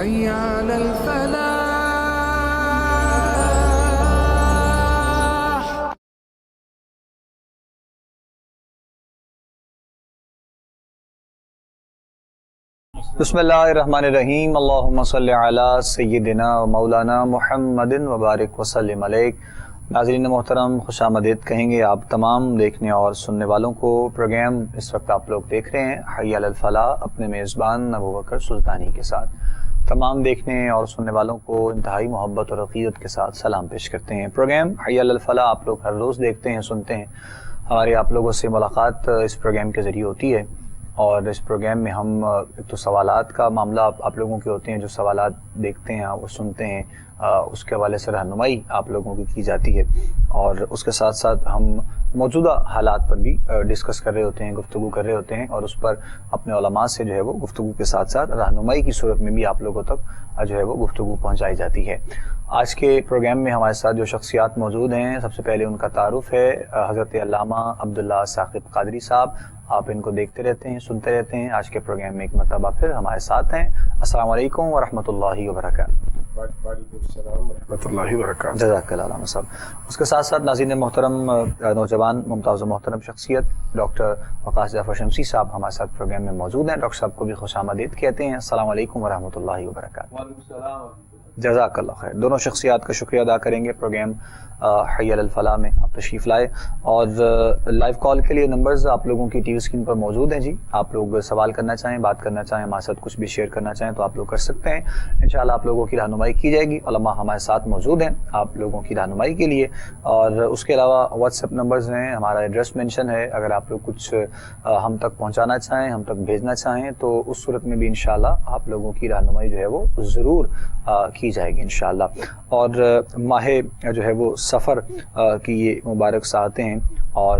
حي على الفلاح. بسم اللہ الرحمن الرحیم. اللہم صلی علی سیدنا و مولانا محمد وبارک وسلم علیہ. ناظرین محترم، خوش آمدید کہیں گے آپ تمام دیکھنے اور سننے والوں کو. پروگرام اس وقت آپ لوگ دیکھ رہے ہیں حی علی الفلاح، اپنے میزبان ابوبکر سلطانی کے ساتھ. تمام دیکھنے اور سننے والوں کو انتہائی محبت اور عقیدت کے ساتھ سلام پیش کرتے ہیں. پروگرام حی علی الفلاح آپ لوگ ہر روز دیکھتے ہیں، سنتے ہیں. ہماری آپ لوگوں سے ملاقات اس پروگرام کے ذریعے ہوتی ہے، اور اس پروگرام میں ہم ایک تو سوالات کا معاملہ آپ لوگوں کے ہوتے ہیں، جو سوالات دیکھتے ہیں وہ سنتے ہیں، اس کے حوالے سے رہنمائی آپ لوگوں کی جاتی ہے، اور اس کے ساتھ ساتھ ہم موجودہ حالات پر بھی ڈسکس کر رہے ہوتے ہیں، گفتگو کر رہے ہوتے ہیں، اور اس پر اپنے علماء سے جو ہے وہ گفتگو کے ساتھ ساتھ رہنمائی کی صورت میں بھی آپ لوگوں تک جو ہے وہ گفتگو پہنچائی جاتی ہے. آج کے پروگرام میں ہمارے ساتھ جو شخصیات موجود ہیں، سب سے پہلے ان کا تعارف ہے حضرت علامہ عبداللہ ثاقب قادری صاحب. آپ ان کو دیکھتے رہتے ہیں، سنتے رہتے ہیں. آج کے پروگرام میں ایک مرتبہ پھر ہمارے ساتھ ہیں. السلام علیکم ورحمۃ اللہ وبرکاتہ. وعلیکم السلام ورحمۃ اللہ وبرکاتہ. جزاک اللہ علامہ صاحب. اس کے ساتھ ساتھ ناظرین محترم، نوجوان ممتاز و محترم شخصیت ڈاکٹر وقاص جعفر شمسی صاحب ہمارے ساتھ پروگرام میں موجود ہیں. ڈاکٹر صاحب کو بھی خوش آمدید کہتے ہیں. السلام علیکم ورحمۃ اللہ وبرکاتہ. وعلیکم السلام. جزاک اللہ خیر. دونوں شخصیات کا شکریہ ادا کریں گے. پروگرام حی علی الفلاح میں آپ تشریف لائے، اور لائیو کال کے لیے نمبرز آپ لوگوں کی ٹی وی اسکرین پر موجود ہیں. جی آپ لوگ سوال کرنا چاہیں، بات کرنا چاہیں، ہمارے ساتھ کچھ بھی شیئر کرنا چاہیں تو آپ لوگ کر سکتے ہیں. انشاءاللہ آپ لوگوں کی رہنمائی کی جائے گی. علماء ہمارے ساتھ موجود ہیں آپ لوگوں کی رہنمائی کے لیے. اور اس کے علاوہ واٹس ایپ نمبرز ہیں، ہمارا ایڈریس مینشن ہے. اگر آپ لوگ کچھ ہم تک پہنچانا چاہیں، ہم تک بھیجنا چاہیں تو اس صورت میں بھی انشاءاللہ آپ لوگوں کی رہنمائی جو ہے وہ ضرور کی جائے گی انشاءاللہ. اور ماہ جو ہے وہ سفر کی یہ مبارک ساعتیں ہیں، اور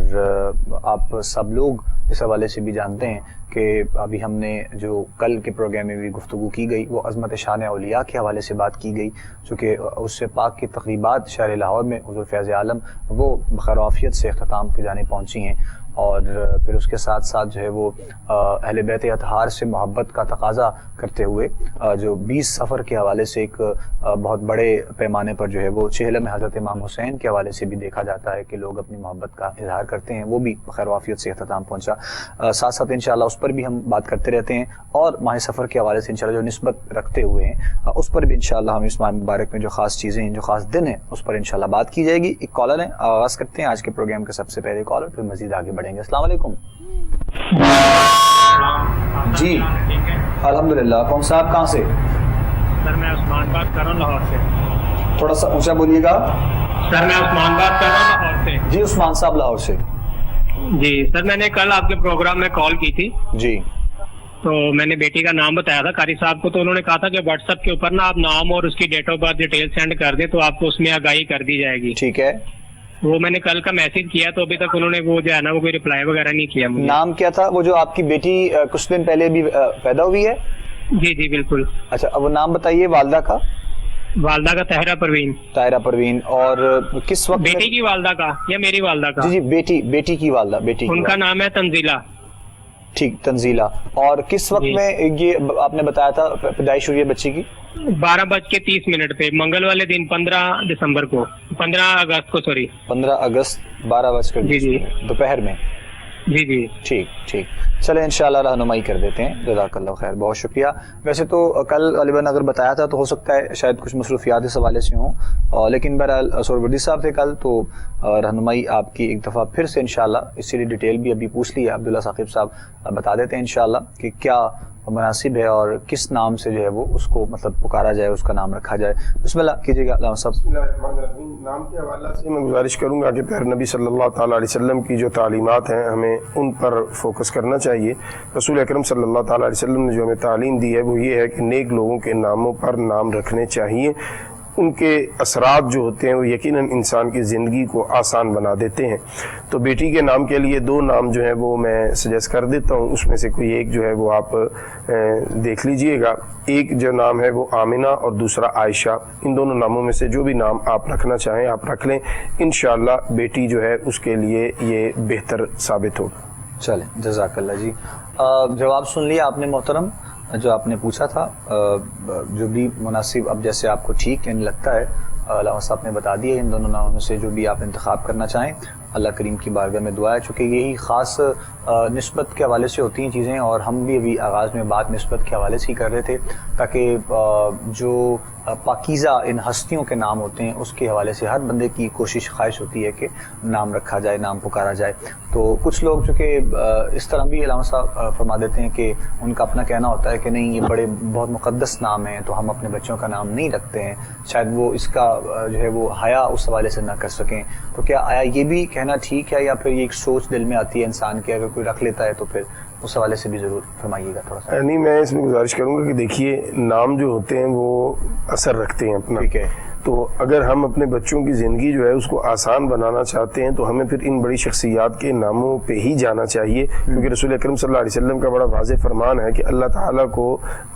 آپ سب لوگ اس حوالے سے بھی جانتے ہیں کہ ابھی ہم نے جو کل کے پروگرام میں بھی گفتگو کی گئی وہ عظمت شان اولیاء کے حوالے سے بات کی گئی، چونکہ اس سے پاک کی تقریبات شہر لاہور میں حضور فیض عالم وہ بخیر و عافیت سے اختتام کی جانب پہنچی ہیں. اور پھر اس کے ساتھ ساتھ جو ہے وہ اہل بیت اطہار سے محبت کا تقاضا کرتے ہوئے جو 20 سفر کے حوالے سے ایک بہت بڑے پیمانے پر جو ہے وہ چہلم حضرت امام حسین کے حوالے سے بھی دیکھا جاتا ہے کہ لوگ اپنی محبت کا اظہار کرتے ہیں، وہ بھی بخیر و عافیت سے اختتام پہنچا. ساتھ ساتھ انشاءاللہ اس پر بھی ہم بات کرتے رہتے ہیں، اور ماہ سفر کے حوالے سے انشاءاللہ جو نسبت رکھتے ہوئے ہیں اس پر بھی انشاءاللہ ہم اس ماہ مبارک میں جو خاص چیزیں ہیں، جو خاص دن ہیں، اس پر انشاءاللہ بات کی جائے گی. ایک کالر ہے، آغاز کرتے ہیں آج کے پروگرام کے سب سے پہلے کالر، پھر مزید آگے بڑھیں گے. السلام علیکم. جی الحمدللہ. کون صاحب کہاں سے؟ سر میں عثمان بات کر رہا ہوں لاہور سے. تھوڑا سا اونچا بولیے گا. سر میں عثمان بات کر رہا ہوں لاہور سے. جی عثمان صاحب لاہور سے. جی سر، میں نے کل آپ کے پروگرام میں کال کی تھی. جی تو میں نے بیٹی کا نام بتایا تھا قاری صاحب کو، تو انہوں نے کہا تھا کہ واٹس ایپ کے اوپر نا آپ نام اور اس کی date of birth detail send کر دیں تو آپ کو اس میں آگاہی کر دی جائے گی. ٹھیک ہے. وہ میں نے کل کا میسج کیا تو ابھی تک انہوں نے وہ جو ہے نا وہ کوئی رپلائی وغیرہ نہیں کیا مجھے. نام کیا تھا وہ جو آپ کی بیٹی کچھ دن پہلے بھی پیدا ہوئی ہے؟ جی جی بالکل. اچھا اب وہ نام بتائیے والدہ کا. والدہ کا طاہرہ پروین. طاہرہ پروین. اور کس وقت؟ بیٹی کی والدہ کا یا میری والدہ کا؟ جی جی بیٹی کی والدہ. بیٹی ان کا نام ہے تنزیلہ. ٹھیک، تنزیلہ. اور کس وقت میں یہ آپ نے بتایا تھا پیدائش ہوئی ہے بچی کی؟ 12:30 پہ منگل والے دن 15 دسمبر کو، 15 اگست کو، سوری 15 اگست 12:20 جی جی دوپہر میں. جی جی ٹھیک ٹھیک. چلیں انشاءاللہ رہنمائی کر دیتے ہیں. جزاک اللہ خیر، بہت شکریہ. ویسے تو کل غالباً اگر بتایا تھا تو ہو سکتا ہے شاید کچھ مصروفیات اس حوالے سے ہوں، لیکن بہرحال سہروردی صاحب تھے کل تو رہنمائی آپ کی ایک دفعہ پھر سے انشاءاللہ اسی لیے ڈیٹیل بھی ابھی پوچھ لی ہے. عبداللہ ثاقب صاحب بتا دیتے ہیں انشاءاللہ کہ کیا مناسب ہے اور کس نام سے جو ہے وہ اس کو مطلب پکارا جائے، اس کا نام رکھا جائے. بسم اللہ کیجیے گا علامہ صاحب. بسم اللہ الرحمن الرحیم. نام کے حوالے سے میں گزارش کروں گا کہ پیارے نبی صلی اللہ تعالیٰ علیہ وسلم کی جو تعلیمات ہیں ہمیں ان پر فوکس کرنا چاہیے. رسول اکرم صلی اللہ تعالیٰ علیہ وسلم نے جو ہمیں تعلیم دی ہے وہ یہ ہے کہ نیک لوگوں کے ناموں پر نام رکھنے چاہیے. ان کے اثرات جو ہوتے ہیں وہ یقیناً انسان کی زندگی کو آسان بنا دیتے ہیں. تو بیٹی کے نام کے لیے 2 نام جو ہیں وہ میں سجیسٹ کر دیتا ہوں، اس میں سے کوئی ایک جو ہے وہ آپ دیکھ لیجئے گا. ایک جو نام ہے وہ آمنہ اور دوسرا عائشہ. ان دونوں ناموں میں سے جو بھی نام آپ رکھنا چاہیں آپ رکھ لیں. انشاءاللہ بیٹی جو ہے اس کے لیے یہ بہتر ثابت ہوگا. چلیں جزاک اللہ. جی جواب سن لیا آپ نے محترم. جو آپ نے پوچھا تھا جو بھی مناسب اب جیسے آپ کو ٹھیک یعنی لگتا ہے علامہ صاحب نے بتا دیا ان دونوں ناموں میں سے جو بھی آپ انتخاب کرنا چاہیں. اللہ کریم کی بارگاہ میں دعا ہے چونکہ یہی خاص نسبت کے حوالے سے ہوتی ہیں چیزیں, اور ہم بھی ابھی آغاز میں بات نسبت کے حوالے سے ہی کر رہے تھے تاکہ جو پاکیزہ ان ہستیوں کے نام ہوتے ہیں اس کے حوالے سے ہر بندے کی کوشش خواہش ہوتی ہے کہ نام رکھا جائے, نام پکارا جائے. تو کچھ لوگ چونکہ اس طرح بھی علامہ صاحب فرما دیتے ہیں کہ ان کا اپنا کہنا ہوتا ہے کہ نہیں یہ بڑے بہت مقدس نام ہیں تو ہم اپنے بچوں کا نام نہیں رکھتے ہیں, شاید وہ اس کا جو ہے وہ حیا اس حوالے سے نہ کر سکیں. تو کیا آیا یہ بھی کہنا ٹھیک ہے یا پھر یہ ایک سوچ دل میں آتی ہے انسان کی اگر کوئی رکھ لیتا ہے تو پھر اس حوالے سے بھی ضرور فرمائیے گا تھوڑا سا. نہیں, میں اس میں گزارش کروں گا کہ دیکھیے نام جو ہوتے ہیں وہ اثر رکھتے ہیں اپنا. ٹھیک ہے, تو اگر ہم اپنے بچوں کی زندگی جو ہے اس کو آسان بنانا چاہتے ہیں تو ہمیں پھر ان بڑی شخصیات کے ناموں پہ ہی جانا چاہیے, کیونکہ رسول اکرم صلی اللہ علیہ وسلم کا بڑا واضح فرمان ہے کہ اللہ تعالیٰ کو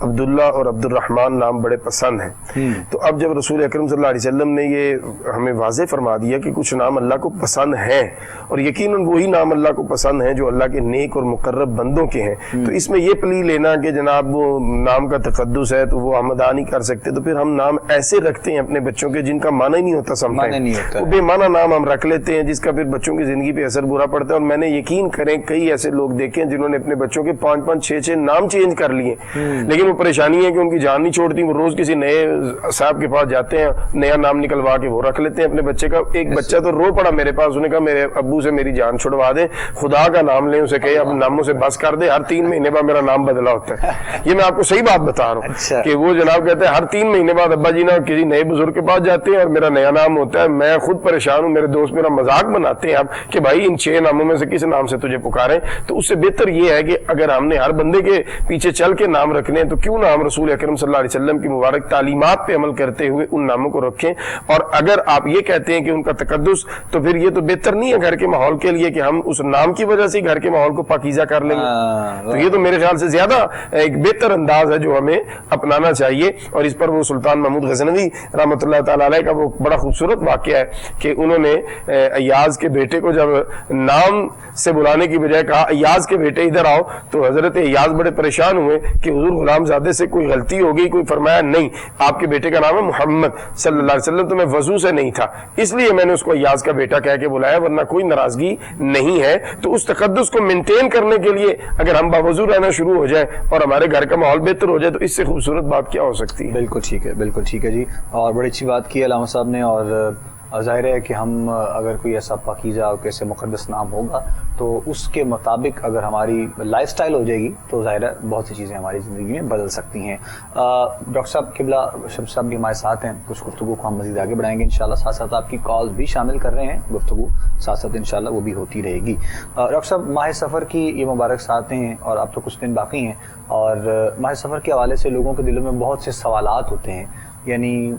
عبداللہ اور عبد الرحمن نام بڑے پسند ہیں. تو اب جب رسول اکرم صلی اللہ علیہ وسلم نے یہ ہمیں واضح فرما دیا کہ کچھ نام اللہ کو پسند ہیں, اور یقیناً وہی نام اللہ کو پسند ہیں جو اللہ کے نیک اور مقرب بندوں کے ہیں, تو اس میں یہ پلی لینا کہ جناب وہ نام کا تقدس ہے تو وہ ادا نہیں کر سکتے, تو پھر ہم نام ایسے رکھتے ہیں اپنے بچوں کے جن کا معنی نہیں ہوتا, سمجھتے وہ بے معنی نام ہم رکھ لیتے ہیں جس کا پھر بچوں کی زندگی پہ اثر برا پڑتا ہے. اور میں نے یقین کریں کئی ایسے لوگ دیکھے ہیں جنہوں نے اپنے بچوں کے 5-5 6-6 نام چینج کر لیے, لیکن وہ پریشانی ہے کہ ان کی جان نہیں چھوڑتی, وہ روز کسی نئے صاحب کے پاس جاتے ہیں, نیا نام نکلوا کے وہ رکھ لیتے ہیں اپنے بچے کا. ایک بچہ تو رو پڑا میرے پاس, انہوں نے کہا میرے ابو سے میری جان چھڑوا دیں, خدا کا نام لیں, اسے کہے اب ناموں سے بس کر دے, ہر 3 مہینے بعد میرا نام بدلا ہوتا ہے. یہ میں آپ کو صحیح بات بتا رہا ہوں کہ وہ جناب کہتے ہیں ہر 3 مہینے بعد ابا جی نا کسی نئے بزرگ کے پاس جاتے ہیں اور میرا نیا نام ہوتا ہے. میں خود پریشان ہوں, میرے دوست میرا مذاق بناتے ہیں اب کہ بھائی ان 6 ناموں میں سے کس نام سے تجھے پکاریں. تو اس سے بہتر یہ ہے کہ اگر ہم نے ہر بندے کے پیچھے چل کے نام رکھنے ہیں تو کیوں نہ ہم رسول اکرم صلی اللہ علیہ وسلم کی مبارک تعلیمات پہ عمل کرتے ہوئے ان ناموں کو رکھیں. اور اگر آپ یہ کہتے ہیں کہ ان کا تقدس, تو پھر یہ تو بہتر نہیں ہے گھر کے ماحول کے لیے کہ ہم اس نام کی وجہ سے گھر کے ماحول کو پاکیزہ کر لیں گے. تو یہ تو میرے خیال سے زیادہ ایک بہتر انداز ہے جو ہمیں اپنانا چاہیے. اور اس پر وہ سلطان محمود غزنوی رحمۃ اللہ تعالی علیہ کا وہ بڑا خوبصورت واقعہ ہے کہ انہوں نے ایاز کے بیٹے کو جب نام سے بلانے کی بجائے کہا ایاز کے بیٹے ادھر آؤ, تو حضرت ایاز بڑے پریشان ہوئے کہ حضور غلام زادے سے کوئی غلطی ہو گئی. کوئی فرمایا نہیں, آپ کے بیٹے کا نام ہے محمد صلی اللہ علیہ وسلم, تو میں وضو سے نہیں تھا اس لیے میں نے اس کو ایاز کا بیٹا کہہ کے بلایا, ورنہ کوئی ناراضگی نہیں ہے. تو اس تقدس کو مینٹین کرنے کے لیے اگر ہم باوضو رہنا شروع ہو جائیں اور ہمارے گھر کا ماحول بہتر ہو جائے تو اس سے خوبصورت بات کیا ہو سکتی ہے. بالکل ٹھیک ہے, بالکل ٹھیک ہے جی, اور بڑی اچھی بات کی علامہ صاحب نے. اور ظاہر ہے کہ ہم اگر کوئی ایسا پاکیزہ اور کیسے مقدس نام ہوگا تو اس کے مطابق اگر ہماری لائف سٹائل ہو جائے گی تو ظاہر ہے بہت سی چیزیں ہماری زندگی میں بدل سکتی ہیں. ڈاکٹر صاحب قبلہ شمس صاحب بھی ہمارے ساتھ ہیں, کچھ گفتگو کو ہم مزید آگے بڑھائیں گے انشاءاللہ. ساتھ ساتھ آپ کی کالز بھی شامل کر رہے ہیں, گفتگو ساتھ ساتھ انشاءاللہ وہ بھی ہوتی رہے گی. ڈاکٹر صاحب ماہ سفر کی یہ مبارک ساتھ ہیں اور اب تو کچھ دن باقی ہیں, اور ماہ سفر کے حوالے سے لوگوں کے دلوں میں بہت سے سوالات ہوتے ہیں. یعنی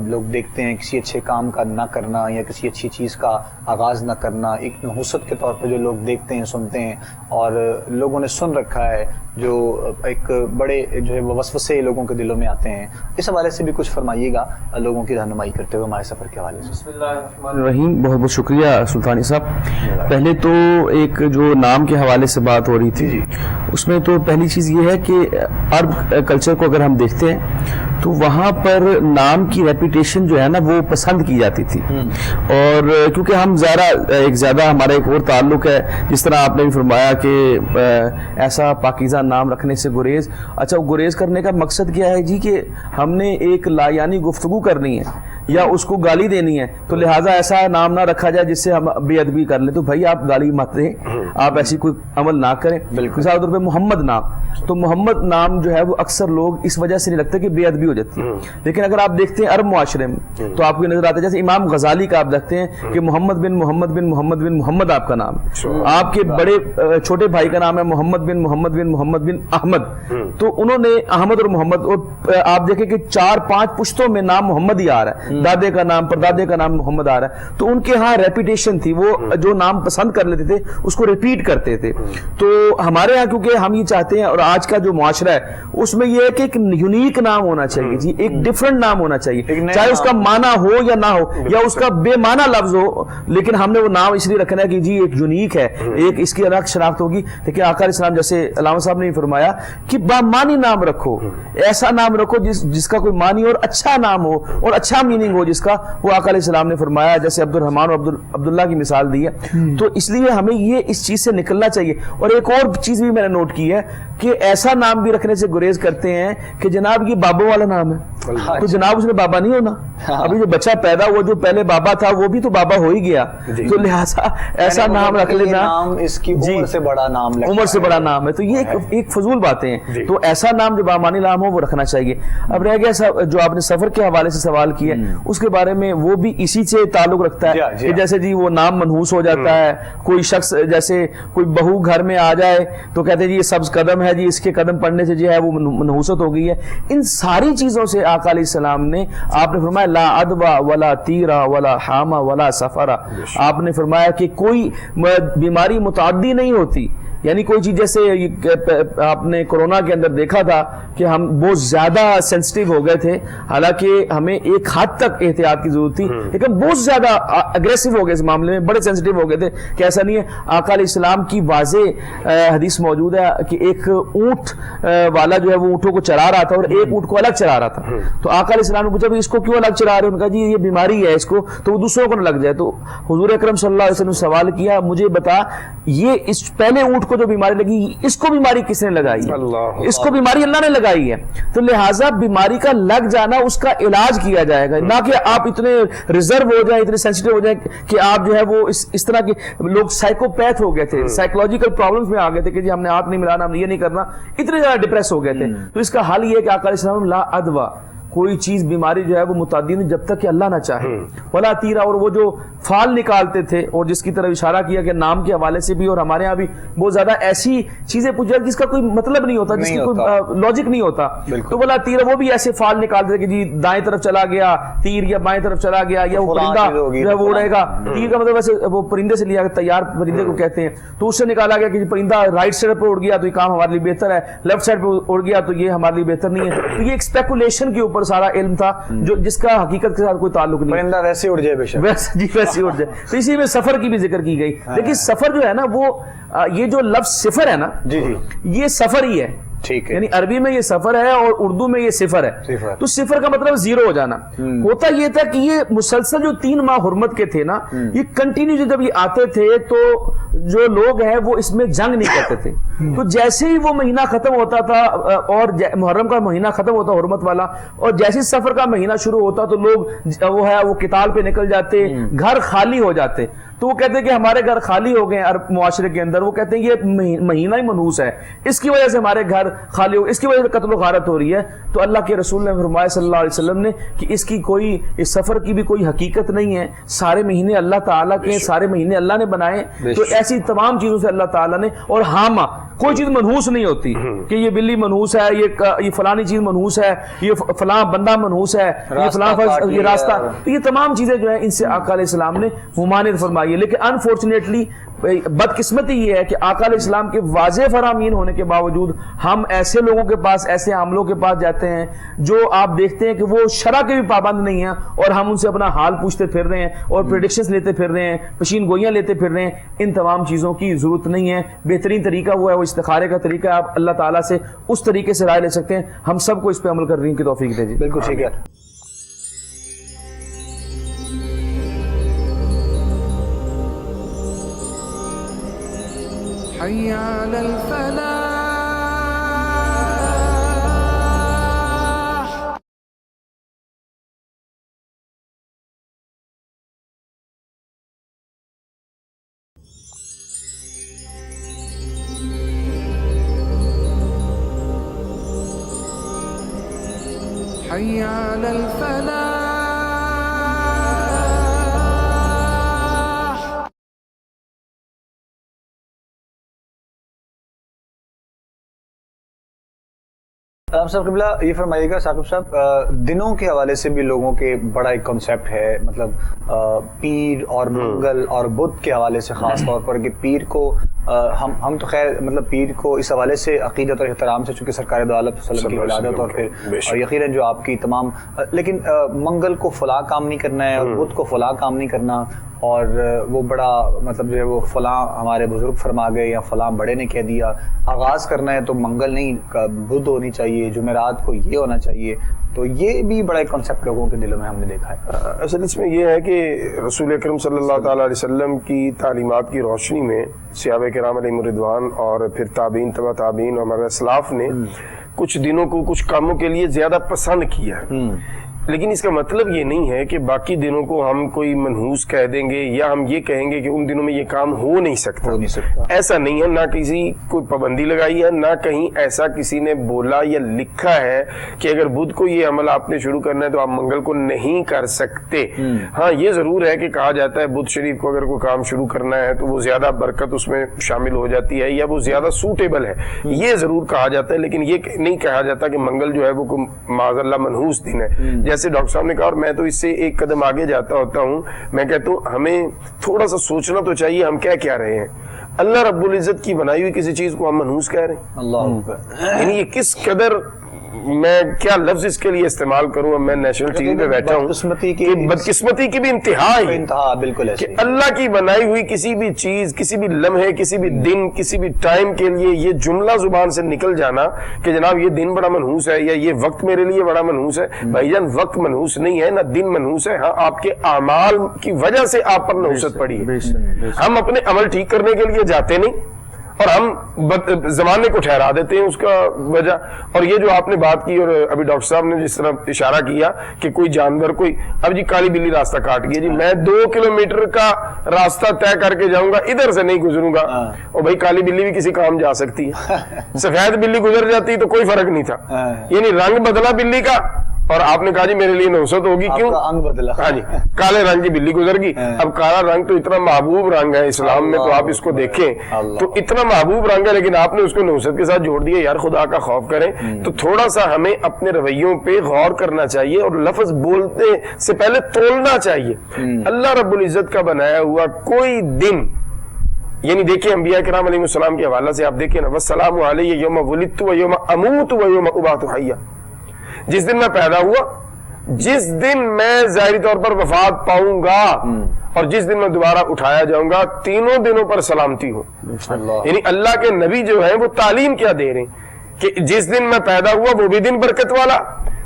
لوگ دیکھتے ہیں کسی اچھے کام کا نہ کرنا یا کسی اچھی چیز کا آغاز نہ کرنا ایک نحوست کے طور پر جو لوگ دیکھتے ہیں سنتے ہیں, اور لوگوں نے سن رکھا ہے جو ایک بڑے جو ہے وسوسے لوگوں کے دلوں میں آتے ہیں. اس حوالے سے بھی کچھ فرمائیے گا لوگوں کی رہنمائی کرتے ہوئے ہمارے سفر کے حوالے سے. بسم اللہ الرحمن الرحیم. بہت بہت شکریہ سلطانی صاحب. پہلے تو ایک جو نام کے حوالے سے بات ہو رہی تھی, اس میں تو پہلی چیز یہ ہے کہ عرب کلچر کو اگر ہم دیکھتے ہیں تو وہاں پر نام کی ریپیٹیشن جو ہے نا وہ پسند کی جاتی تھی. اور کیونکہ ہم زیادہ ہمارا ایک اور تعلق ہے, جس طرح آپ نے بھی فرمایا کہ ایسا پاکیزہ نام رکھنے سے گریز. اچھا, گریز کرنے کا مقصد کیا ہے جی کہ ہم نے ایک لایانی گفتگو کرنی ہے یا اس کو گالی دینی ہے, تو لہٰذا ایسا نام نہ رکھا جائے جس سے ہم بے ادبی کر لیں. تو بھائی آپ گالی مت دیں, آپ ایسی کوئی عمل نہ کریں. مثال کے طور پہ محمد نام, تو محمد نام جو ہے وہ اکثر لوگ اس وجہ سے نہیں رکھتے کہ بے ادبی ہو جاتی ہے. لیکن اگر آپ دیکھتے ہیں عرب معاشرے میں تو آپ کو نظر آتا ہے, جیسے امام غزالی کا آپ دیکھتے ہیں کہ محمد بن محمد بن محمد بن محمد آپ کا نام, آپ کے بڑے چھوٹے بھائی کا نام ہے محمد بن محمد بن محمد بن احمد. تو انہوں نے احمد اور محمد, اور آپ دیکھیں کہ 4-5 پشتوں میں نام محمد ہی آ رہا ہے, دادے کا نام پردادے کا نام محمد آ رہا ہے. تو ان کے ہاں ریپیٹیشن تھی, وہ جو نام پسند کر لیتے تھے اس کو ریپیٹ کرتے تھے. تو ہمارے ہاں کیونکہ ہم یہ چاہتے ہیں, اور آج کا جو معاشرہ ہے اس میں یہ ہے کہ ایک یونیک نام ہونا چاہیے. چاہیے جی, ایک ڈفرنٹ نام ہونا چاہیے, نیا چاہے اس کا معنی ہو یا نہ ہو, یا اس کا بے معنی لفظ ہو, لیکن ہم نے وہ نام اس لیے رکھنا ہے کہ جی ایک یونیک ہے, ایک اس کی الگ شناخت ہوگی. لیکن آقا علیہ السلام جیسے علامہ صاحب نے فرمایا کہ بامانی نام رکھو, ایسا نام رکھو جس کا کوئی معنی اور اچھا نام ہو اور اچھا میننگ ہو جس کا, وہ آقا علیہ السلام نے فرمایا. جیسے عبد الرحمن اور عبداللہ کی مثال دی ہے, تو اس لیے ہمیں یہ اس چیز سے نکلنا چاہیے. اور ایک اور چیز بھی میں نے نوٹ کی ہے کہ ایسا نام بھی رکھنے سے گریز کرتے ہیں کہ جناب یہ بابوں والا نام ہے, تو جناب اس نے بابا نہیں ہونا. ابھی جو بچہ پیدا ہوا جو پہلے بابا تھا وہ بھی تو بابا ہو ہی گیا, تو لہٰذا ایسا نام رکھ لینا, اس کی عمر سے بڑا نام, عمر سے بڑا نام ہے, تو یہ ایک فضول باتیں ہیں. تو ایسا نام جو بامانی نام ہو وہ رکھنا چاہیے. اب رہ گیا جو آپ نے سفر کے حوالے سے سوال کیا, اس کے بارے میں وہ بھی اسی سے تعلق رکھتا ہے کہ جیسے جی وہ نام منحوس ہو جاتا ہے. کوئی شخص جیسے کوئی بہو گھر میں آ جائے تو کہتے ہیں جی یہ سبز قدم ہے, جی اس کے قدم پڑنے سے جو ہے وہ منحوست ہو گئی ہے. ان ساری چیزوں سے آقا علیہ السلام نے, آپ نے فرمایا لا عدوى ولا تیرا ولا حاما ولا سفرا, آپ نے فرمایا کہ کوئی بیماری متعدی نہیں ہوتی. یعنی کوئی چیز جیسے آپ نے کورونا کے اندر دیکھا تھا کہ ہم بہت زیادہ سینسٹیو ہو گئے تھے, حالانکہ ہمیں ایک حد تک احتیاط کی ضرورت تھی, لیکن بہت زیادہ اگریسو ہو گئے اس معاملے میں, بڑے سینسٹیو ہو گئے تھے. کہ ایسا نہیں ہے, آقا علیہ السلام کی واضح حدیث موجود ہے کہ ایک اونٹ والا جو ہے وہ اونٹوں کو چرا رہا تھا اور ایک اونٹ کو الگ چرا رہا تھا. تو آقا علیہ السلام نے پوچھا اس کو کیوں الگ چرا رہے ہیں, انہوں نے کہا جی یہ بیماری ہے اس کو, تو وہ دوسروں کو نہ لگ جائے. تو حضور اکرم صلی اللہ علیہ وسلم نے سوال کیا, مجھے بتا یہ اس پہلے اونٹ کو جو بیماری لگی اس کو بیماری کس نے لگائی ہے؟ اس کو بیماری اللہ نے لگائی ہے. تو لہٰذا بیماری کا لگ جانا اس کا علاج کیا جائے گا, نہ کہ آپ اتنے ریزرو ہو جائیں, اتنے سینسٹیو ہو جائیں کہ آپ جو ہے وہ اس طرح کے لوگ سائیکوپیتھ ہو گئے تھے, سائیکولوجیکل پرابلمز میں آ گئے تھے کہ جی ہم نے ہاتھ نہیں ملانا, ہم نے یہ نہیں کرنا, اتنے زیادہ ڈپریس ہو گئے تھے. تو اس کا حل یہ ہے کہ آقا علیہ السلام لا عدوى, کوئی چیز بیماری جو ہے وہ متعدی نہیں جب تک کہ اللہ نہ چاہے. ولا تیرا, اور وہ جو فال نکالتے تھے اور جس کی طرف اشارہ کیا کہ نام کے حوالے سے بھی, اور ہمارے ہاں بھی بہت زیادہ ایسی چیزیں پوچھ جس کا کوئی مطلب نہیں ہوتا, جس کی کوئی لاجک نہیں ہوتا. تو ولا تیرا, وہ بھی ایسے فال نکالتے تھے کہ جی دائیں طرف چلا گیا تیر, یا بائیں طرف چلا گیا, یا وہ پرندہ جو ہے وہ اڑے گا. تیر کا مطلب ویسے وہ پرندے سے لیا, تیار پرندے کو کہتے ہیں. تو اس سے نکالا گیا کہ پرندہ رائٹ سائڈ پہ اڑ گیا تو یہ کام ہمارے لیے بہتر ہے, لیفٹ سائڈ پہ اڑ گیا تو یہ ہمارے لیے بہتر نہیں ہے. تو یہ ایک اسپیکولیشن کے اوپر سارا علم تھا جو جس کا حقیقت کے ساتھ کوئی تعلق نہیں. پرندہ ویسے اڑ جائے بے شک, ویسے اڑ جائے. تو اسی میں سفر کی بھی ذکر کی گئی. لیکن سفر جو ہے نا وہ یہ جو لفظ صفر ہے نا, جی جی یہ سفر ہی ہے. ٹھیک ہے, یعنی عربی میں یہ سفر ہے اور اردو میں یہ صفر ہے. تو صفر کا مطلب زیرو ہو جانا. ہوتا یہ تھا کہ یہ مسلسل جو 3 ماہ حرمت کے تھے نا, یہ کنٹینیو جب یہ آتے تھے تو جو لوگ ہیں وہ اس میں جنگ نہیں کرتے تھے. تو جیسے ہی وہ مہینہ ختم ہوتا تھا اور محرم کا مہینہ ختم ہوتا حرمت والا, اور جیسے سفر کا مہینہ شروع ہوتا تو لوگ وہ قتال پہ نکل جاتے, گھر خالی ہو جاتے. تو وہ کہتے ہیں کہ ہمارے گھر خالی ہو گئے عرب معاشرے کے اندر. وہ کہتے ہیں یہ مہینہ ہی منحوس ہے, اس کی وجہ سے ہمارے گھر خالی ہو, اس کی وجہ سے قتل و غارت ہو رہی ہے. تو اللہ کے رسول نے فرمایا صلی اللہ علیہ وسلم نے کہ اس کی کوئی, اس سفر کی بھی کوئی حقیقت نہیں ہے. سارے مہینے اللہ تعالیٰ کے, سارے مہینے اللہ نے بنائے. تو ایسی تمام چیزوں سے اللہ تعالیٰ نے, اور ہاما کوئی چیز منحوس نہیں ہوتی کہ یہ بلی منحوس ہے, یہ فلانی چیز منحوس ہے, یہ فلاں بندہ منحوس ہے, یہ فلاں یہ راستہ. تو یہ تمام چیزیں جو ہیں ان سے آقا علیہ السلام نے ممانعت فرمائی ہے. لیکن انفارچونیٹلی بدقسمتی یہ ہے کہ آقا علیہ السلام کے واضح فرامین ہونے کے باوجود ہم ایسے لوگوں کے پاس, ایسے عاملوں کے پاس جاتے ہیں جو آپ دیکھتے ہیں کہ وہ شرع کے بھی پابند نہیں ہیں, اور ہم ان سے اپنا حال پوچھتے پھر رہے ہیں اور پریڈکشنز لیتے پھر رہے ہیں, پیشین گوئیاں لیتے پھر رہے ہیں. ان تمام چیزوں کی ضرورت نہیں ہے. بہترین طریقہ وہ ہے, وہ استخارے کا طریقہ ہے. آپ اللہ تعالیٰ سے اس طریقے سے رائے لے سکتے ہیں. ہم سب کو اس پہ عمل کرنے کی توفیق دے. بالکل ٹھیک ہے. حي على الفلاح. حي على الفلاح. صاحب قبلہ یہ فرمائیے گا, ثاقب صاحب دنوں کے حوالے سے بھی لوگوں کے بڑا ایک کنسیپٹ ہے, مطلب پیر اور منگل اور بدھ کے حوالے سے خاص طور پر کہ پیر کو ہم تو خیر مطلب پیر کو اس حوالے سے عقیدت اور احترام سے، چونکہ سرکار دو عالم صلی اللہ علیہ وسلم کی ولادت اور پھر یقیناً جو آپ کی تمام، لیکن منگل کو فلاں کام نہیں کرنا ہے اور بدھ کو فلاں کام نہیں کرنا، اور وہ بڑا مطلب جو ہے وہ فلاں ہمارے بزرگ فرما گئے یا فلاں بڑے نے کہہ دیا، آغاز کرنا ہے تو منگل نہیں بدھ ہونی چاہیے، جمعرات کو یہ ہونا چاہیے، تو یہ بھی بڑا کانسیپٹ لوگوں کے دلوں میں ہم نے دیکھا ہے۔ اصل اس میں یہ ہے کہ رسول اکرم صلی اللہ تعالیٰ علیہ وسلم کی تعلیمات کی روشنی میں صحابہ کرام علیہم الرضوان اور پھر تابعین تبع تابعین اور ہمارے اسلاف نے کچھ دنوں کو کچھ کاموں کے لیے زیادہ پسند کیا، لیکن اس کا مطلب یہ نہیں ہے کہ باقی دنوں کو ہم کوئی منحوس کہہ دیں گے یا ہم یہ کہیں گے کہ ان دنوں میں یہ کام ہو نہیں سکتا۔ ایسا نہیں ہے، نہ کسی کوئی پابندی لگائی ہے، نہ کہیں ایسا کسی نے بولا یا لکھا ہے کہ اگر بدھ کو یہ عمل آپ نے شروع کرنا ہے تو آپ منگل کو نہیں کر سکتے۔ ہاں یہ ضرور ہے کہ کہا جاتا ہے بدھ شریف کو اگر کوئی کام شروع کرنا ہے تو وہ زیادہ برکت اس میں شامل ہو جاتی ہے یا وہ زیادہ سوٹیبل ہے، یہ ضرور کہا جاتا ہے، لیکن یہ نہیں کہا جاتا کہ منگل جو ہے وہ معاذ اللہ منحوس دن ہے۔ جیسے ڈاکٹر صاحب نے کہا، اور میں تو اس سے ایک قدم آگے جاتا ہوتا ہوں، میں کہتا ہوں ہمیں تھوڑا سا سوچنا تو چاہیے ہم کیا رہے ہیں۔ اللہ رب العزت کی بنائی ہوئی کسی چیز کو ہم منحوس کہہ رہے ہیں، اللہ یعنی یہ کس قدر، میں کیا لفظ اس کے لیے استعمال کروں، میں نیشنل ٹی وی پہ بیٹھا ہوں، بدقسمتی کی بھی انتہا ہے بالکل کہ اللہ کی بنائی ہوئی کسی بھی چیز، کسی بھی لمحے، کسی بھی دن، کسی بھی ٹائم کے لیے یہ جملہ زبان سے نکل جانا کہ جناب یہ دن بڑا منحوس ہے یا یہ وقت میرے لیے بڑا منحوس ہے۔ بھائی جان وقت منحوس نہیں ہے، نہ دن منحوس ہے، ہاں آپ کے اعمال کی وجہ سے آپ پر نحوست پڑی ہے۔ ہم اپنے عمل ٹھیک کرنے کے لیے جاتے نہیں اور ہم زمانے کو ٹھہرا دیتے ہیں اس کا وجہ۔ اور یہ جو آپ نے بات کی اور ابھی ڈاکٹر صاحب نے جس طرح اشارہ کیا کہ کوئی جانور کوئی، اب جی کالی بلی راستہ کاٹ گئی، جی میں 2 کلومیٹر کا راستہ طے کر کے جاؤں گا، ادھر سے نہیں گزروں گا، اور بھائی کالی بلی بھی کسی کام جا سکتی ہے، سفید بلی گزر جاتی تو کوئی فرق نہیں تھا، یعنی رنگ بدلا بلی کا اور آپ نے کہا جی میرے لیے نحوست ہوگی، کیوں؟ ہاں جی کالے رنگ کی بلی گزر گئی۔ اب کالا رنگ تو اتنا محبوب رنگ ہے اسلام میں، تو آپ اس کو دیکھیں تو اتنا محبوب رنگ ہے، لیکن آپ نے اس کو نحوست کے ساتھ جوڑ دیا۔ یار خدا کا خوف کریں، تو تھوڑا سا ہمیں اپنے رویوں پہ غور کرنا چاہیے اور لفظ بولنے سے پہلے تولنا چاہیے۔ اللہ رب العزت کا بنایا ہوا کوئی دن، یعنی دیکھیں انبیاء کرام علیہ السلام کے حوالہ سے آپ دیکھیں نا، والسلام علیہ یوم ولدت و یوم اموت و یوم ابعث حیا، جس دن میں پیدا ہوا، جس دن میں ظاہری طور پر وفات پاؤں گا اور جس دن میں دوبارہ اٹھایا جاؤں گا، تینوں دنوں پر سلامتی ہو۔ یعنی اللہ کے نبی جو ہیں وہ تعلیم کیا دے رہے ہیں کہ جس دن میں پیدا ہوا وہ بھی دن برکت والا،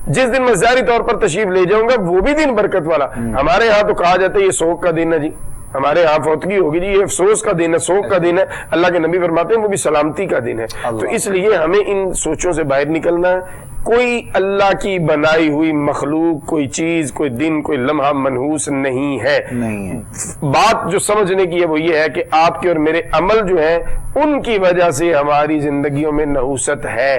جس دن میں ظاہری طور پر تشریف لے جاؤں گا وہ بھی دن برکت والا۔ ہمارے ہاں تو کہا جاتا ہے یہ سوگ کا دن ہے جی، ہمارے یہاں فوتگی ہوگی جی، یہ افسوس کا دن ہے، سوگ کا دن ہے، اللہ کے نبی فرماتے ہیں وہ بھی سلامتی کا دن ہے۔ تو اس لیے ہمیں ان سوچوں سے باہر نکلنا ہے۔ کوئی اللہ کی بنائی ہوئی مخلوق، کوئی چیز، کوئی دن، کوئی لمحہ منحوس نہیں ہے۔ بات جو سمجھنے کی ہے وہ یہ ہے کہ آپ کے اور میرے عمل جو ہیں ان کی وجہ سے ہماری زندگیوں میں نحوست ہے،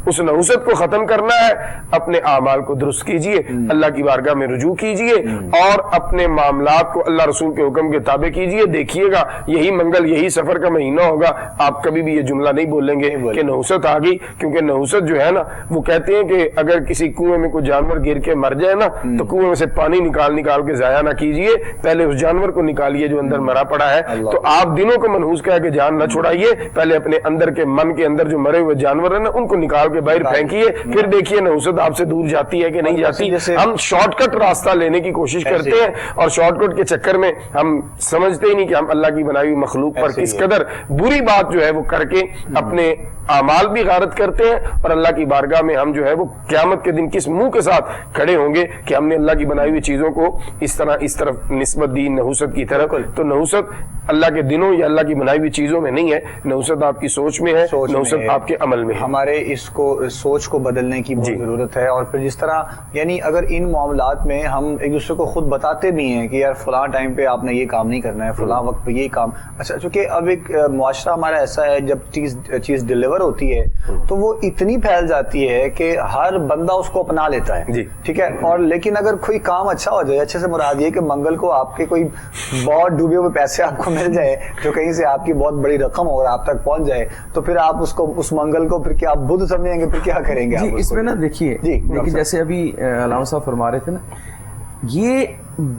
اس نحوست کو ختم کرنا ہے، اپنے اعمال کو درست کیجئے، اللہ کی بارگاہ میں رجوع کیجئے اور اپنے معاملات کو اللہ رسول کے حکم کے تابع کیجئے۔ دیکھیے گا یہی منگل، یہی سفر کا مہینہ ہوگا، آپ کبھی بھی یہ جملہ نہیں بولیں گے کہ نحوست آ گئی، کیونکہ نحوست جو ہے نا، وہ کہتے ہیں کہ اگر کسی کنویں میں کوئی جانور گر کے مر جائے نا تو کنویں میں سے پانی نکال کے ضائع نہ کیجئے، پہلے اس جانور کو نکالیے جو اندر مرا پڑا ہے۔ تو آپ دنوں کو منحوس کہہ کے جان نہ چھوڑائیے، پہلے اپنے اندر کے من کے اندر جو مرے ہوئے جانور ہیں نا ان کو نکال کے باہر پھینکیے، پھر دیکھیے نحوست آپ سے دور جاتی ہے کہ نہیں جاتی۔ ہم شارٹ کٹ راستہ لینے کی کوشش کرتے ہیں اور شارٹ کٹ کے چکر میں ہم سمجھتے ہی نہیں کہ ہم اللہ کی بنائی ہوئی مخلوق پر کس قدر بری بات جو ہے وہ کر کے اپنے اعمال بھی غارت کرتے ہیں، اور اللہ کی بارگاہ میں ہم جو ہے وہ قیامت کے دن کس منہ کے ساتھ کھڑے ہوں گے کہ ہم نے اللہ کی بنائی ہوئی چیزوں کو اس طرف نسبت دی، نحوست کی طرف۔ تو نحوست اللہ کے دنوں یا اللہ کی بنائی ہوئی چیزوں میں نہیں ہے، نحوست آپ کی سوچ میں ہے، نحوست آپ کے عمل میں ہے۔ ہمارے اس کو سوچ کو بدلنے کی بہت ضرورت ہے، اور پھر جس طرح یعنی اگر ان معاملات میں ہم ایک دوسرے کو خود بتاتے بھی ہیں کہ یار فلاں ٹائم پہ آپ نے یہ کام نہیں کرنا ہے، فلاں وقت پہ یہ کام، اچھا چونکہ اب ایک معاشرہ ہمارا ایسا ہے جب چیز ڈیلیور ہوتی ہے تو وہ اتنی پھیل جاتی ہے کہ ہر بندہ اس کو اپنا لیتا ہے، ٹھیک ہے، اور لیکن اگر کوئی کام اچھا ہو جائے، اچھے سے مراد یہ کہ منگل کو آپ کے کوئی بہت ڈوبے ہوئے پیسے آپ کو مل جائے جو کہیں سے آپ کی بہت بڑی رقم ہو اور آپ تک پہنچ جائے، تو پھر آپ اس منگل کو پھر کیا بدھ سمجھیں گے، پھر کیا کریں گے؟ اس میں نا دیکھیے جیسے ابھی علامہ صاحب فرما رہے تھے نا، یہ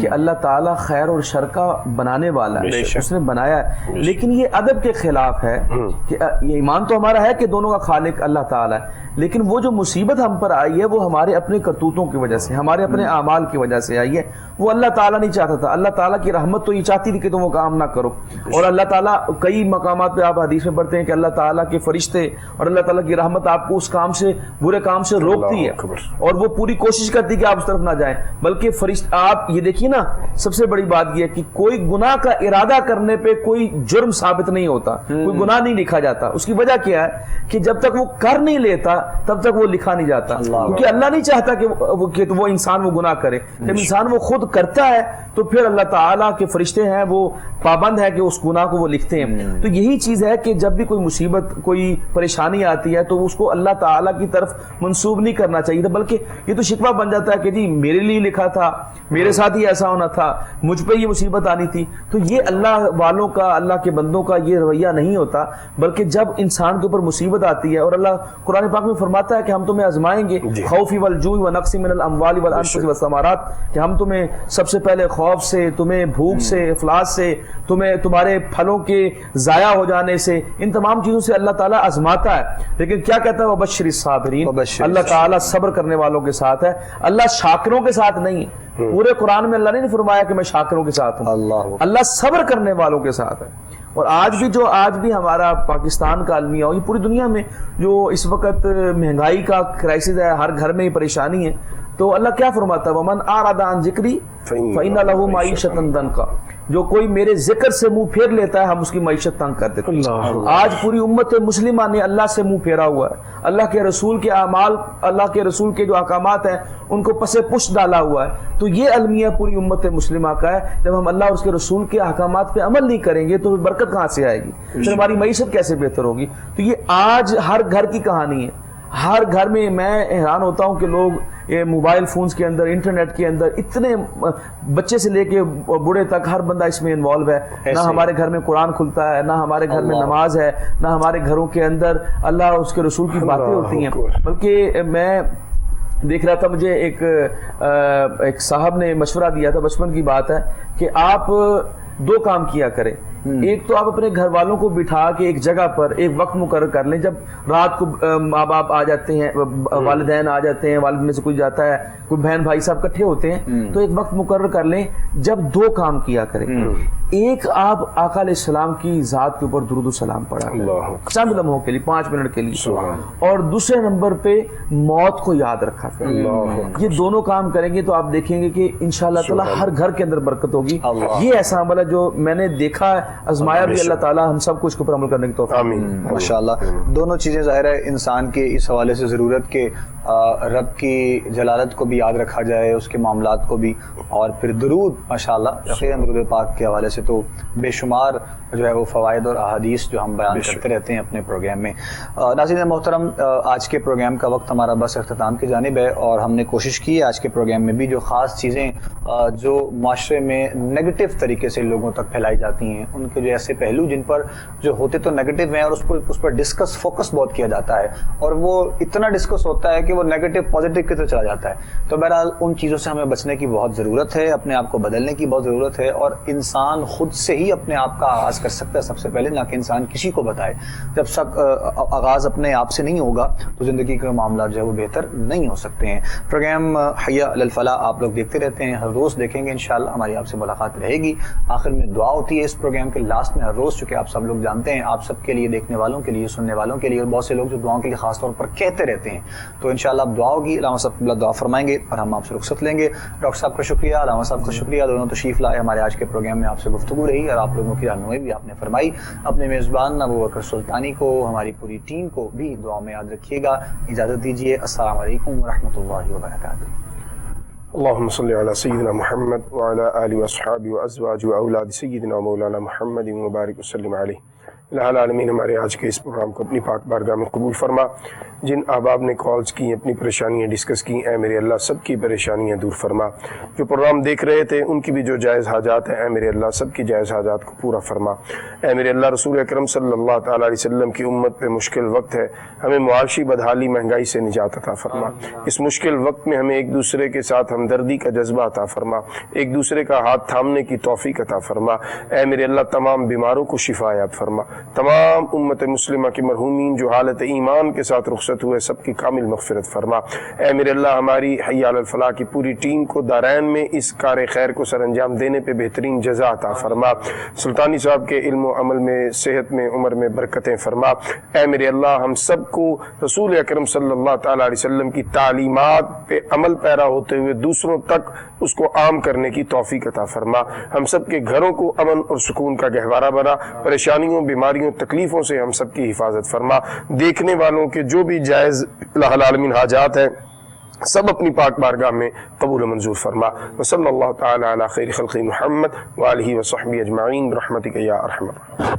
کہ اللہ تعالیٰ خیر اور شر کا بنانے والا ہے، اس نے بنایا ہے، لیکن یہ ادب کے خلاف ہے کہ یہ ایمان تو ہمارا ہے کہ دونوں کا خالق اللہ تعالیٰ ہے، لیکن وہ جو مصیبت ہم پر آئی ہے وہ ہمارے اپنے کرتوتوں کی وجہ سے، ہمارے اپنے اعمال کی وجہ سے آئی ہے، وہ اللہ تعالیٰ نہیں چاہتا تھا۔ اللہ تعالیٰ کی رحمت تو یہ چاہتی تھی کہ تم وہ کام نہ کرو، اور اللہ تعالیٰ کئی مقامات پہ آپ حدیث میں پڑھتے ہیں کہ اللہ تعالیٰ کے فرشتے اور اللہ تعالیٰ کی رحمت آپ کو اس کام سے، برے کام سے روکتی ہے، اور وہ پوری کوشش کرتی کہ آپ اس طرف نہ جائیں، بلکہ فرشتے، آپ یہ دیکھیے نا، سب سے بڑی بات یہ ہے کہ کوئی گناہ کا ارادہ کرنے پہ کوئی جرم ثابت نہیں ہوتا، کوئی گناہ نہیں لکھا جاتا۔ اس کی وجہ کیا ہے کہ جب تک وہ کر نہیں لیتا تب تک وہ لکھا نہیں جاتا، کیونکہ اللہ نہیں چاہتا کہ وہ انسان وہ گناہ کرے۔ جب انسان وہ خود کرتا ہے تو پھر اللہ تعالیٰ کے فرشتے ہیں وہ پابند ہے کہ اس گناہ کو وہ لکھتے ہیں۔ تو یہی چیز ہے کہ جب بھی کوئی مصیبت، کوئی پریشانی آتی ہے تو اس کو اللہ تعالیٰ کی طرف منسوب نہیں کرنا چاہیے تھا، بلکہ یہ تو شکوہ بن جاتا ہے کہ جی میرے لیے لکھا تھا، میرے ساتھ ہی ایسا ہونا تھا، مجھ پہ یہ مصیبت آنی تھی۔ تو یہ اللہ والوں کا، اللہ کے بندوں کا یہ رویہ نہیں ہوتا، بلکہ جب انسان کے اوپر مصیبت آتی ہے، اور اللہ قرآن پاک میں فرماتا ہے کہ ہم تمہیں آزمائیں گے، خوف والجوع ونقص من الاموال والانفس والثمرات، کہ ہم تمہیں سب سے پہلے خوف سے، تمہیں بھوک سے، افلاس سے، تمہیں تمہارے پھلوں کے ضائع ہو جانے سے، ان تمام چیزوں سے اللہ تعالیٰ آزماتا ہے۔ لیکن کیا کہتا ہے وبشر الصابرین، اللہ تعالیٰ صبر کرنے والوں کے ساتھ ہے، اللہ شاکروں کے ساتھ نہیں ہے۔ پورے قرآن میں اللہ نے نہیں فرمایا کہ میں شاکروں کے ساتھ ہوں، اللہ صبر کرنے والوں کے ساتھ ہے۔ اور آج بھی ہمارا پاکستان کا المیہ ہو، یہ پوری دنیا میں جو اس وقت مہنگائی کا کرائسس ہے، ہر گھر میں یہ پریشانی ہے، تو اللہ کیا فرماتا ہے وَمَنْ أَعْرَضَ عَنْ ذِكْرِي فَإِنَّ لَهُ مَعِيشَةً ضَنْكًا، جو کوئی میرے ذکر سے منہ پھیر لیتا ہے ہم اس کی معیشت تنگ کر دیتے ہیں۔ آج پوری امت مسلمہ نے اللہ سے منہ پھیرا ہوا ہے، اللہ کے رسول کے اعمال، اللہ کے رسول کے جو احکامات ہیں ان کو پس پشت ڈالا ہوا ہے۔ تو یہ المیہ پوری امت مسلمہ کا ہے، جب ہم اللہ اور اس کے رسول کے احکامات پہ عمل نہیں کریں گے تو برکت کہاں سے آئے گی، پھر ہماری معیشت کیسے بہتر ہوگی۔ تو یہ آج ہر گھر کی کہانی ہے، ہر گھر میں حیران ہوتا ہوں کہ لوگ یہ موبائل فونز کے اندر، انٹرنیٹ کے اندر، اتنے بچے سے لے کے بوڑھے تک ہر بندہ اس میں انوالو ہے۔ نہ ہمارے گھر میں قرآن کھلتا ہے، نہ ہمارے گھر میں نماز ہے، نہ ہمارے گھروں کے اندر اللہ اور اس کے رسول کی باتیں ہوتی ہیں۔ بلکہ میں دیکھ رہا تھا، مجھے ایک صاحب نے مشورہ دیا تھا، بچپن کی بات ہے، کہ آپ دو کام کیا کریں۔ ایک تو آپ اپنے گھر والوں کو بٹھا کے ایک جگہ پر ایک وقت مقرر کر لیں، جب رات کو ماں باپ آ جاتے ہیں، والدین آ جاتے ہیں، والد میں سے کوئی جاتا ہے، کوئی بہن بھائی سب اکٹھے ہوتے ہیں، تو ایک وقت مقرر کر لیں جب دو کام کیا کریں۔ ایک آپ آقا علیہ السلام کی ذات کے اوپر درود و سلام پڑھا چند لمحوں کے لیے، 5 منٹ کے لیے، اور دوسرے نمبر پہ موت کو یاد رکھا کریں۔ یہ دونوں کام کریں گے تو آپ دیکھیں گے کہ انشاءاللہ تعالی ہر گھر کے اندر برکت ہوگی۔ یہ ایسا عمل ہے جو میں نے دیکھا ہے، آزمایا بھی اللہ تعالیٰ ہم سب کو اس کے اوپر عمل کرنے کی توفیق۔ ماشاءاللہ دونوں چیزیں ظاہر ہے انسان کے اس حوالے سے ضرورت کہ رب کی جلالت کو بھی یاد رکھا جائے، اس کے معاملات کو بھی، اور پھر درود ماشاءاللہ یقیناً درود پاک کے حوالے سے تو بے شمار جو ہے وہ فوائد اور احادیث جو ہم بیان کرتے رہتے ہیں اپنے پروگرام میں۔ ناظرین محترم، آج کے پروگرام کا وقت ہمارا بس اختتام کی جانب ہے، اور ہم نے کوشش کی ہے آج کے پروگرام میں بھی جو خاص چیزیں جو معاشرے میں نیگیٹو طریقے سے لوگوں تک پھیلائی جاتی ہیں، ان کے جو ایسے پہلو جن پر جو ہوتے تو نیگیٹو ہیں اور اس پر ڈسکس فوکس بہت کیا جاتا ہے، اور وہ اتنا ڈسکس ہوتا ہے کہ وہ نیگیٹو پازیٹیو کی طرف چلا جاتا ہے۔ تو بہرحال ان چیزوں سے ہمیں بچنے کی بہت ضرورت ہے، اپنے آپ کو بدلنے کی بہت ضرورت ہے، اور انسان خود سے ہی اپنے آپ کا آغاز کر سکتا ہے سب سے پہلے، نہ کہ انسان کسی کو بتائے۔ جب آغاز اپنے آپ سے نہیں ہوگا تو زندگی کے معاملات جو ہے وہ بہتر نہیں ہو سکتے ہیں۔ پروگرام حی علی الفلاح آپ لوگ دیکھتے رہتے ہیں، ہر روز دیکھیں گے انشاءاللہ، ہماری آپ سے ملاقات رہے گی۔ آخر میں دعا ہوتی ہے اس پروگرام کے لاسٹ میں ہر روز، چونکہ آپ سب لوگ جانتے ہیں، آپ سب کے لیے، دیکھنے والوں کے لیے، سننے والوں کے لیے، اور بہت سے لوگ جو دعاؤں کے لیے خاص طور پر کہتے رہتے ہیں، تو انشاءاللہ اب دعا ہوگی، علامہ صاحب دعا فرمائیں گے اور ہم آپ سے رخصت لیں گے۔ ڈاکٹر صاحب کا شکریہ، علامہ صاحب کا شکریہ، دونوں تشریف لائے ہمارے آج کے پروگرام میں، آپ سے گفتگو رہی اور آپ لوگوں کی رہنمائی بھی آپ نے فرمائی۔ اپنے میزبان ابو بکر سلطانی کو، ہماری پوری ٹیم کو بھی دعا میں یاد رکھیے گا۔ اجازت دیجیے، السلام علیکم ورحمۃ اللہ وبرکاتہ۔ اللهم صل على سيدنا محمد وعلى آله وأصحابه وأزواجه وأولاد سيدنا مولانا محمد وبارك وسلم عليه الہ العالمین ہمارے آج کے اس پروگرام کو اپنی پاک بارگاہ میں قبول فرما. جن احباب نے کالز کی اپنی پریشانیاں ڈسکس کی، اے میرے اللہ سب کی پریشانیاں دور فرما. جو پروگرام دیکھ رہے تھے ان کی بھی جو جائز حاجات ہیں، اے میرے اللہ سب کی جائز حاجات کو پورا فرما. اے میرے اللہ رسول اکرم صلی اللہ تعالیٰ علیہ وسلم کی امت پہ مشکل وقت ہے، ہمیں معاشی بدحالی مہنگائی سے نجات عطا فرما. اس مشکل وقت میں ہمیں ایک دوسرے کے ساتھ ہمدردی کا جذبہ عطا فرما، ایک دوسرے کا ہاتھ تھامنے کی توفیق عطا فرما. اے میرے اللہ تمام بیماروں کو شفا یاب فرما. تمام امت مسلمہ کی مرحومین جو حالت ایمان کے ساتھ رخصت ہوئے سب کی کامل مغفرت فرما. اے میرے اللہ ہماری حی علی الفلاح کی پوری ٹیم کو دارین میں اس کار خیر کو سر انجام دینے پہ بہترین جزا عطا فرما. سلطانی صاحب کے علم و عمل میں، صحت میں، عمر میں برکتیں فرما. اے میرے اللہ ہم سب کو رسول اکرم صلی اللہ تعالیٰ علیہ وسلم کی تعلیمات پہ عمل پیرا ہوتے ہوئے دوسروں تک اس کو عام کرنے کی توفیق عطا فرما. ہم سب کے گھروں کو امن اور سکون کا گہوارہ بنا. پریشانیوں، بیماریوں، تکلیفوں سے ہم سب کی حفاظت فرما. دیکھنے والوں کے جو بھی جائز الہ العالمین حاجات ہیں سب اپنی پاک بارگاہ میں قبول و منظور فرما. وصلی اللہ تعالی علی خیر خلق محمد وآلہ وصحبہ اجمعین برحمتک یا ارحم الراحمین.